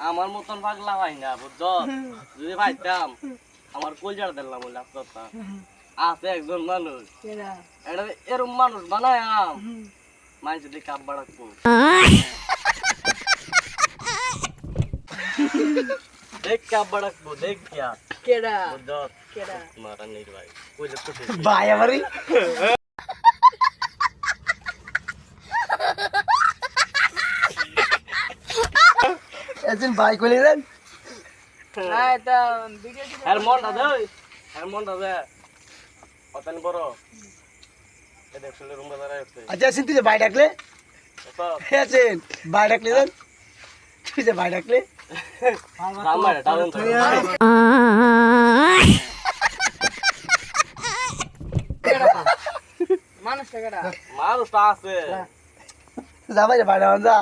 আমার মতন পাগলা ভাই না বুঝছো যদি ভাইতাম আমার কলজার দিলাম বলে আপনার আছে একজন মানুষ এটা এরকম মানুষ বানায় মাই যদি কাপ বাড়াকবো দেখ কাপ বাড়াকবো দেখ কিয়া কেডা বুঝছো কেডা মারা নেই ভাই কইলে তো ভাই আমারই এদিন ভাই কইলে দেন না এটা ভিডিও হ্যাঁ মনটা দে অতন বড় এ দেখলে রুম বাজারে আছে আচ্ছা আসেন তুই যে ভাই ডাকলে আসেন ভাই ডাকলে দেন তুই যে ভাই ডাকলে আমার টাউন তো মানুষটা কেডা মানুষটা আছে যা ভাই ভাই ডাক যা